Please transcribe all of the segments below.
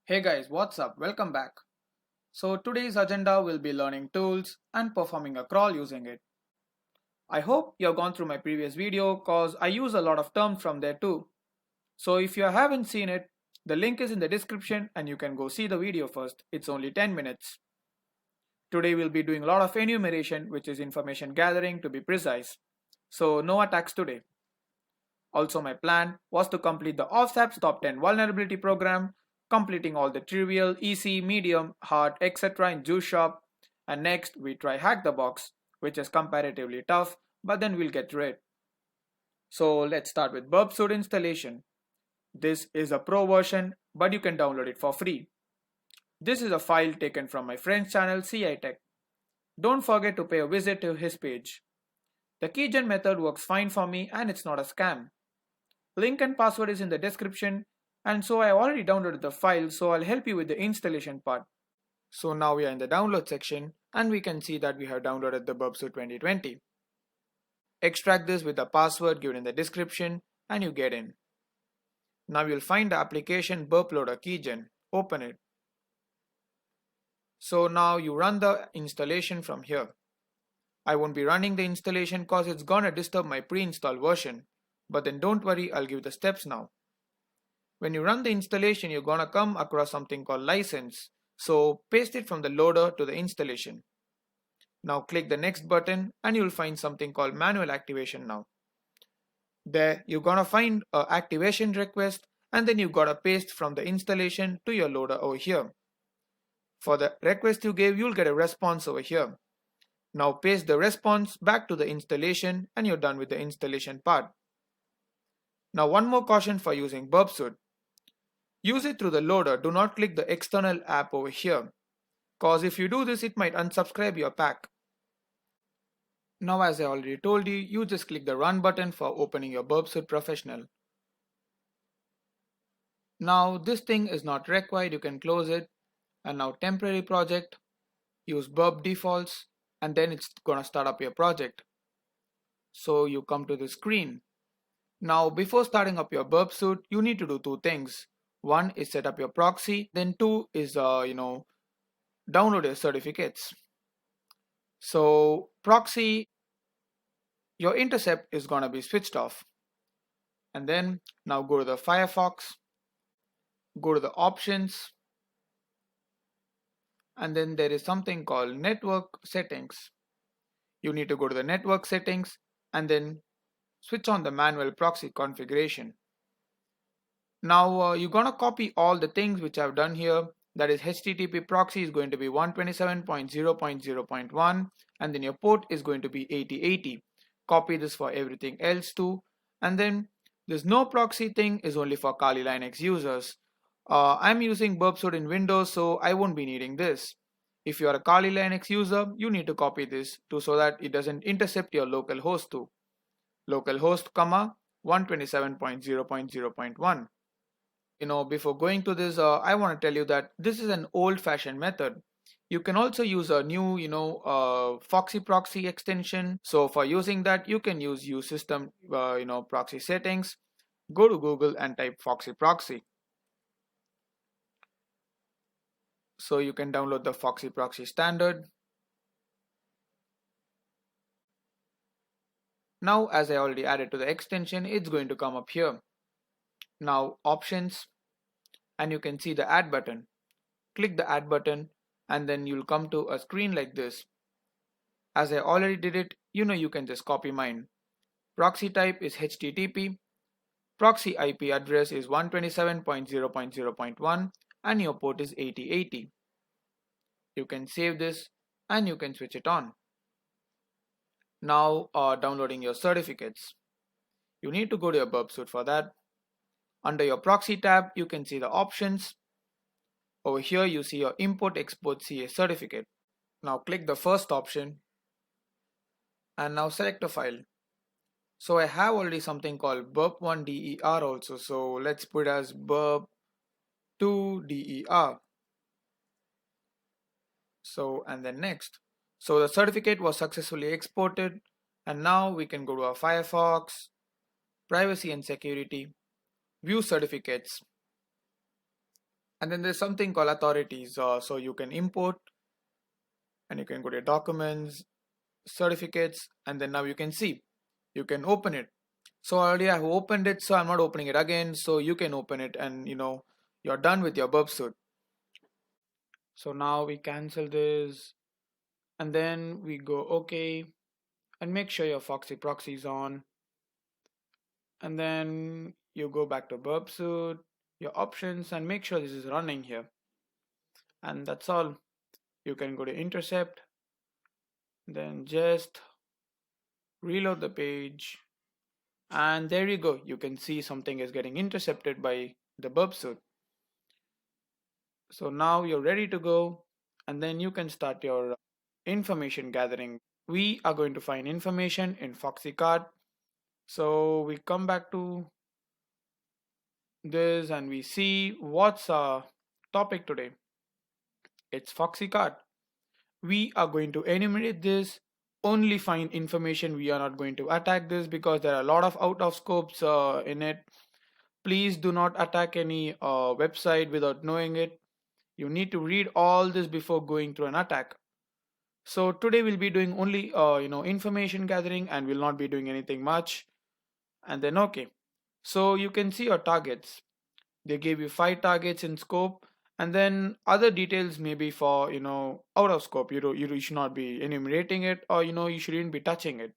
Hey guys, what's up? Welcome back. So today's agenda will be learning tools and performing a crawl using it. I hope you have gone through my previous video cause I use a lot of terms from there too. So if you haven't seen it, the link is in the description and you can go see the video first. It's only 10 minutes. Today we'll be doing a lot of enumeration, which is information gathering to be precise. So no attacks today. Also, my plan was to complete the OffSAP's top 10 vulnerability program, completing all the trivial, easy, medium, hard, etc. in Juice Shop. And next, we try Hack the Box, which is comparatively tough, but then we'll get through it. So let's start with Burp Suite installation. This is a pro version, but you can download it for free. This is a file taken from my friend's channel CI Tech. Don't forget to pay a visit to his page. The keygen method works fine for me and it's not a scam. Link and password is in the description, and so I already downloaded the file, so I'll help you with the installation part. So now we are in the download section and we can see that we have downloaded the BurpSuite 2020. Extract this with the password given in the description and you get in. Now you'll find the application Burp Loader keygen. Open it. So now you run the installation from here. I won't be running the installation cause it's gonna disturb my pre-installed version. But then don't worry, I'll give the steps now. When you run the installation, you're gonna come across something called license. So paste it from the loader to the installation. Now click the next button and you'll find something called manual activation now. There you're gonna find an activation request and then you gotta paste from the installation to your loader over here. For the request you gave, you'll get a response over here. Now paste the response back to the installation and you're done with the installation part. Now one more caution for using BurpSuite. Use it through the loader, do not click the external app over here, cause if you do this it might unsubscribe your pack. Now as I already told you, you just click the run button for opening your BurpSuite Professional. Now this thing is not required, you can close it. And now temporary project, use burp defaults and then it's gonna start up your project. So you come to the screen. Now before starting up your BurpSuite, you need to do two things. One is set up your proxy, then two is download your certificates. So proxy, your intercept is gonna be switched off. And then now go to the Firefox, go to the options, and then there is something called network settings. You need to go to the network settings and then switch on the manual proxy configuration. Now you're gonna copy all the things which I've done here. That is HTTP proxy is going to be 127.0.0.1 and then your port is going to be 8080. Copy this for everything else too. And then this no proxy thing is only for Kali Linux users. I'm using BurpSuite in Windows, so I won't be needing this. If you are a Kali Linux user, you need to copy this too so that it doesn't intercept your local host too. Localhost, 127.0.0.1. Before going to this, I want to tell you that this is an old-fashioned method. You can also use a new, Foxy proxy extension. So for using that, you can use system, proxy settings. Go to Google and type Foxy proxy. So you can download the Foxy proxy standard. Now as I already added to the extension, it's going to come up here. Now options, and you can see the add button. Click the add button and then you'll come to a screen like this. As I already did it, you can just copy mine. Proxy type is HTTP. Proxy IP address is 127.0.0.1 and your port is 8080. You can save this and you can switch it on. Now downloading your certificates. You need to go to your BurpSuite for that. Under your proxy tab, you can see the options. Over here, you see your import export CA certificate. Now click the first option and now select a file. So I have already something called burp1der also. So let's put it as burp2der. So and then next. So the certificate was successfully exported and now we can go to our Firefox, privacy and security, view certificates. And then there's something called authorities. So you can import and you can go to your documents, certificates, and then now you can see, you can open it. So already I have opened it, so I'm not opening it again. So you can open it and you're done with your burp suite. So now we cancel this and then we go okay and make sure your Foxy proxy is on. And then you go back to burp suite, your options, and make sure this is running here. And that's all. You can go to intercept, then just reload the page, and there you go. You can see something is getting intercepted by the burp suite. So now you're ready to go, and then you can start your information gathering. We are going to find information in Foxy card. So we come back to this and we see what's our topic today. It's Foxy card. We are going to enumerate this, only find information. We are not going to attack this because there are a lot of out of scopes in it. Please do not attack any website without knowing it. You need to read all this before going through an attack. So today we'll be doing only information gathering and we'll not be doing anything much. And then okay, so you can see your targets. They gave you 5 targets in scope, and then other details maybe for out of scope. You should not be enumerating it, or you shouldn't be touching it.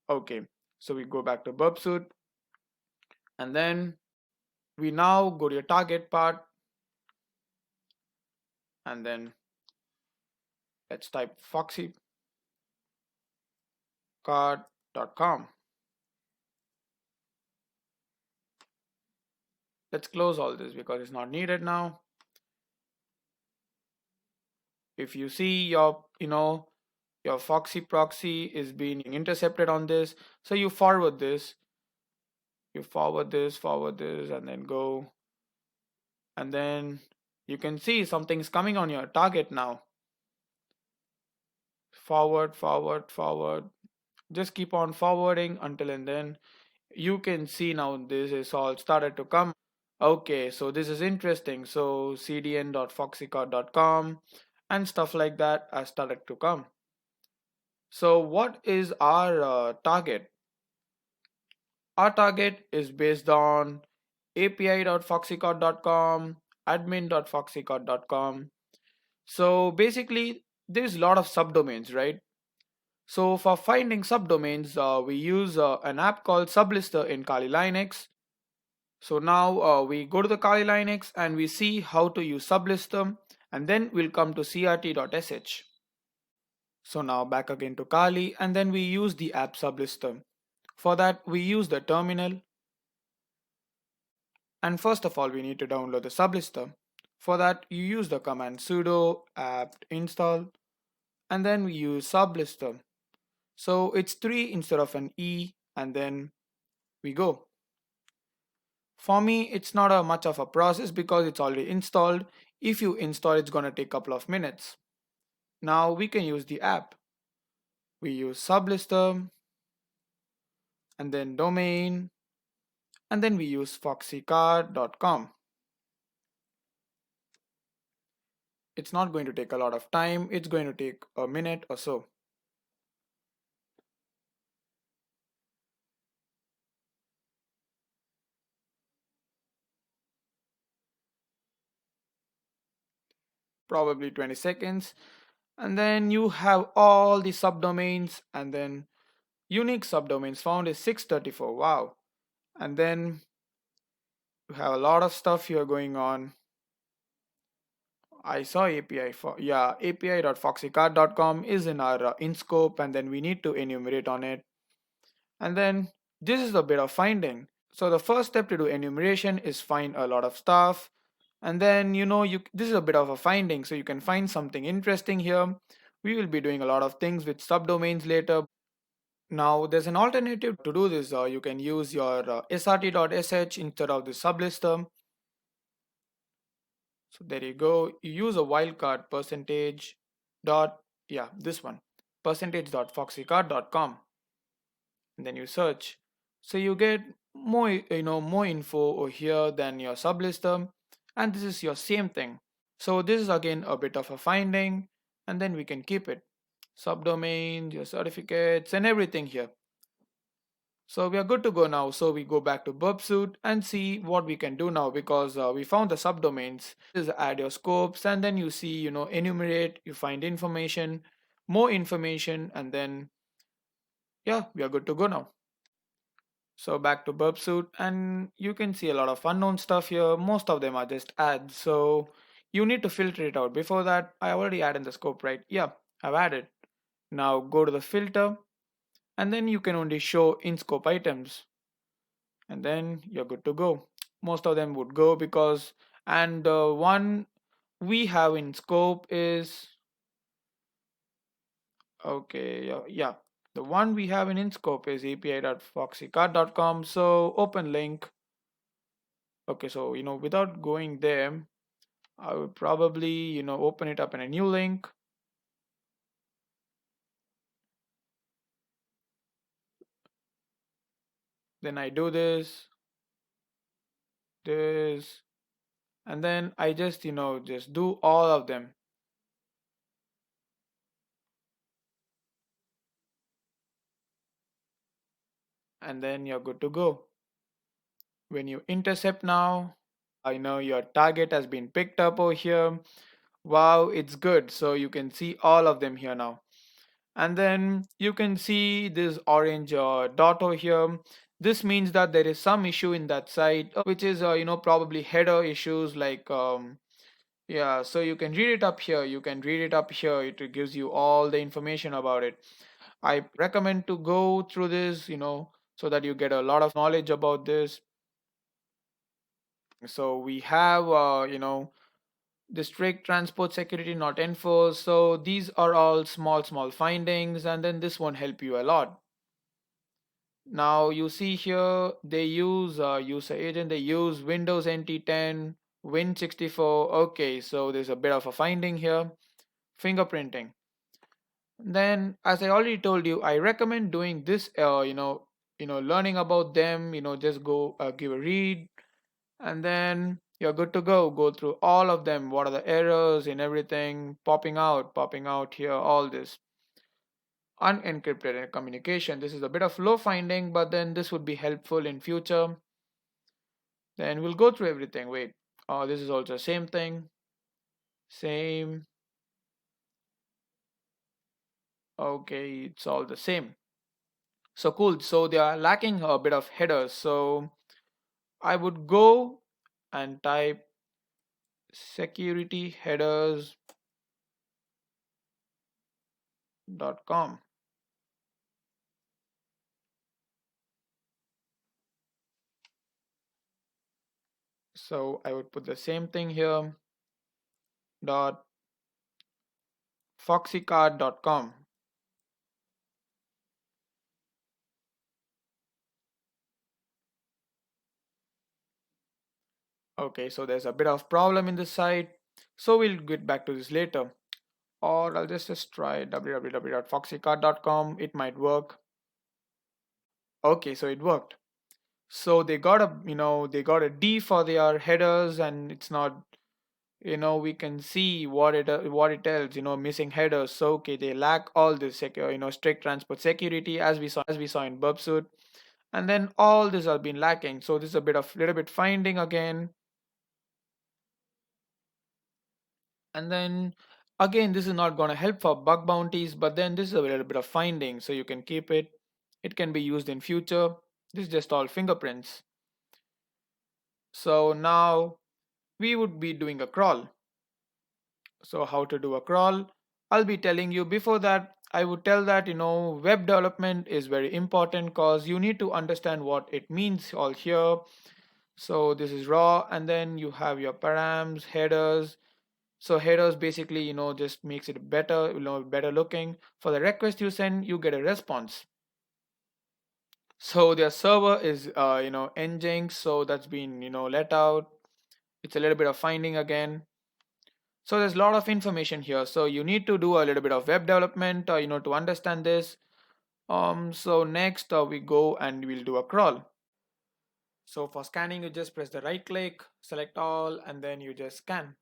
Okay, so we go back to burp suite, and then we now go to your target part, and then let's type foxycard.com. Let's close all this because it's not needed now. If you see your your Foxy proxy is being intercepted on this, so you forward this, forward this, and then go, and then you can see something's coming on your target now. Forward, just keep on forwarding until and then you can see now this is all started to come. Okay, so this is interesting. So cdn.foxycard.com and stuff like that has started to come. So what is our target? Our target is based on api.foxycard.com, admin.foxycard.com. So basically, there's a lot of subdomains, right? So for finding subdomains, we use an app called Sublister in Kali Linux. So now we go to the Kali Linux and we see how to use Sublister, and then we'll come to crt.sh. So now back again to Kali, and then we use the app Sublister. For that, we use the terminal. And first of all, we need to download the Sublister. For that, you use the command sudo apt install, and then we use Sublister. So it's 3 instead of an E, and then we go. For me, it's not a much of a process because it's already installed. If you install, it's gonna take a couple of minutes. Now we can use the app. We use Sublister, and then domain, and then we use foxycard.com. It's not going to take a lot of time. It's going to take a minute or so. Probably 20 seconds. And then you have all the subdomains, and then unique subdomains found is 634. Wow. And then you have a lot of stuff here going on. I saw API for api.foxycard.com is in our in scope, and then we need to enumerate on it. And then this is a bit of finding. So the first step to do enumeration is find a lot of stuff. And then this is a bit of a finding, so you can find something interesting here. We will be doing a lot of things with subdomains later. Now there's an alternative to do this. You can use your srt.sh instead of the sublister. So there you go. You use a wildcard percentage dot, yeah, this one, percentage.foxycard.com, and then you search. So you get more info over here than your sublister, and this is your same thing. So this is again a bit of a finding, and then we can keep it. Subdomain, your certificates, and everything here. So we are good to go now. So we go back to BurpSuite and see what we can do now, because we found the subdomains. This is add your scopes, and then you see, enumerate, you find information, more information, and then yeah, we are good to go now. So back to BurpSuite, and you can see a lot of unknown stuff here. Most of them are just ads. So you need to filter it out. Before that, I already added the scope, right? Yeah, I've added. Now go to the filter, and then you can only show in scope items, and then you're good to go. Most of them would go because, and the one we have in scope is, okay, yeah, yeah. The one we have in scope is api.foxycard.com. So open link. Okay, so without going there, I would probably open it up in a new link. Then I do this, and then I just just do all of them, and then you're good to go. When you intercept now, I know your target has been picked up over here. Wow, it's good. So you can see all of them here now. And then you can see this orange dot over here. This means that there is some issue in that site, which is probably header issues like yeah. So you can read it up here. You can read it up here. It gives you all the information about it. I recommend to go through this, so that you get a lot of knowledge about this. So we have district transport security not enforced. So these are all small findings, and then this won't help you a lot. Now you see here they use user agent, they use Windows NT10, Win64. Okay, so there's a bit of a finding here. Fingerprinting. Then, as I already told you, I recommend doing this. Learning about them. Just go give a read, and then you're good to go through all of them. What are the errors in everything popping out here, all this unencrypted communication. This is a bit of low finding, but then this would be helpful in future. Then we'll go through everything. Wait, this is also same thing, same. Okay, it's all the same. So cool. So they are lacking a bit of headers. So I would go and type securityheaders.com. So I would put the same thing here, dot foxycard.com. Okay, so there's a bit of problem in this site. So we'll get back to this later. Or I'll just try www.foxycard.com. It might work. Okay, so it worked. So they got a D for their headers, and it's not, we can see what it tells, missing headers. So okay, they lack all this secure, strict transport security, as we saw in BurpSuite, and then all this have been lacking. So this is a little bit finding again, and then again this is not going to help for bug bounties, but then this is a little bit of finding, so you can keep it. It can be used in future. This is just all fingerprints. So now we would be doing a crawl. So how to do a crawl, I'll be telling you. Before that, I would tell that web development is very important, because you need to understand what it means all here. So this is raw, and then you have your params, headers. So headers basically just makes it better, better looking. For the request you send, you get a response. So their server is Nginx, so that's been let out. It's a little bit of finding again. So there's a lot of information here. So you need to do a little bit of web development, to understand this. So next we go and we'll do a crawl. So for scanning, you just press the right click, select all, and then you just scan.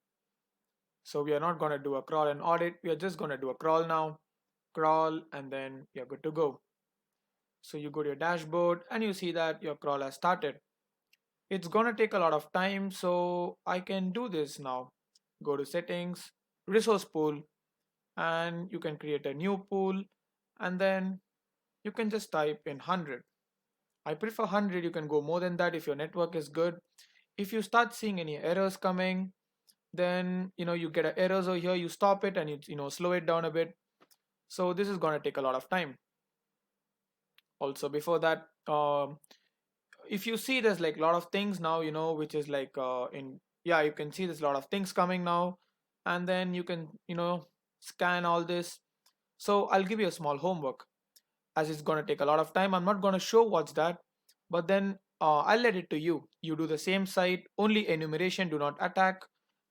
So we are not going to do a crawl and audit. We are just going to do a crawl now. Crawl, and then you're good to go. So you go to your dashboard and you see that your crawl has started. It's going to take a lot of time, so I can do this now. Go to settings, resource pool, and you can create a new pool, and then you can just type in 100. I prefer 100. You can go more than that if your network is good. If you start seeing any errors coming, then you get errors over here, you stop it and you slow it down a bit. So this is going to take a lot of time. Also before that, if you see there's like a lot of things now, which is like in yeah, you can see there's a lot of things coming now, and then you can scan all this. So I'll give you a small homework, as it's going to take a lot of time. I'm not going to show what's that, but then I'll let it to you. You do the same site, only enumeration, do not attack,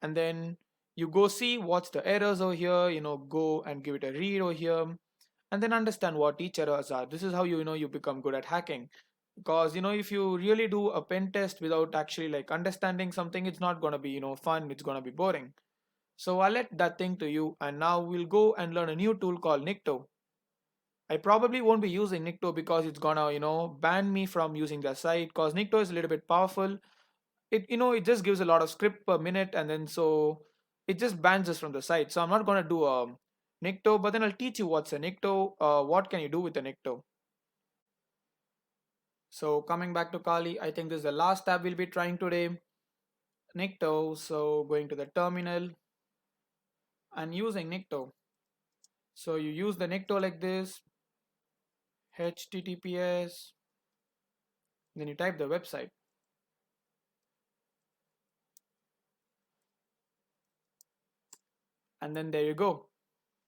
and then you go see what's the errors over here, go and give it a read over here, and then understand what each errors are. This is how you become good at hacking. Because if you really do a pen test without actually like understanding something, it's not going to be fun, it's going to be boring. So I'll let that thing to you, and now we'll go and learn a new tool called Nikto. I probably won't be using Nikto because it's gonna, ban me from using the site, because Nikto is a little bit powerful. It just gives a lot of script per minute, and then so it just bans us from the site. So I'm not gonna do a Nikto, but then I'll teach you what's a Nikto, what can you do with a Nikto. So coming back to Kali, I think this is the last tab we'll be trying today, Nikto. So going to the terminal and using Nikto. So you use the Nikto like this, HTTPS, then you type the website. And then there you go.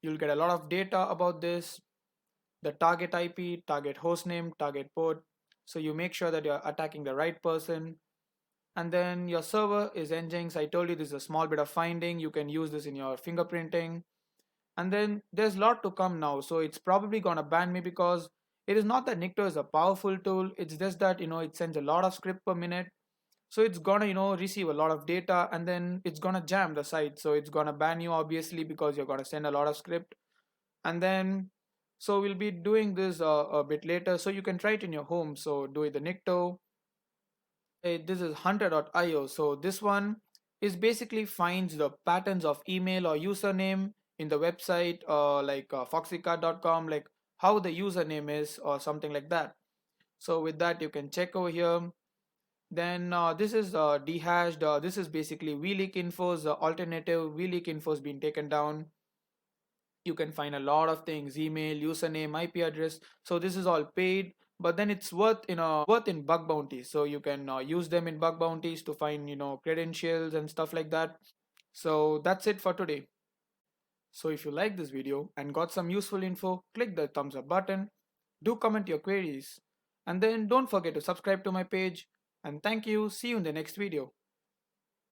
You'll get a lot of data about this, the target IP, target hostname, target port. So you make sure that you're attacking the right person. And then your server is Nginx. I told you this is a small bit of finding. You can use this in your fingerprinting. And then there's a lot to come now. So it's probably gonna ban me, because it is not that Nikto is a powerful tool. It's just that it sends a lot of script per minute. So it's gonna receive a lot of data, and then it's gonna jam the site. So it's gonna ban you, obviously, because you're gonna send a lot of script. And then so we'll be doing this a bit later, so you can try it in your home. So do it the Nikto. This is hunter.io. So this one is basically finds the patterns of email or username in the website, like foxycard.com, like how the username is or something like that. So with that, you can check over here. Then this is dehashed. This is basically vleak info's alternative. Vleak info has been taken down. You can find a lot of things: email, username, IP address. So this is all paid, but then it's worth in bug bounties. So you can use them in bug bounties to find credentials and stuff like that. So that's it for today. So if you like this video and got some useful info, click the thumbs up button. Do comment your queries, and then don't forget to subscribe to my page. And thank you. See you in the next video.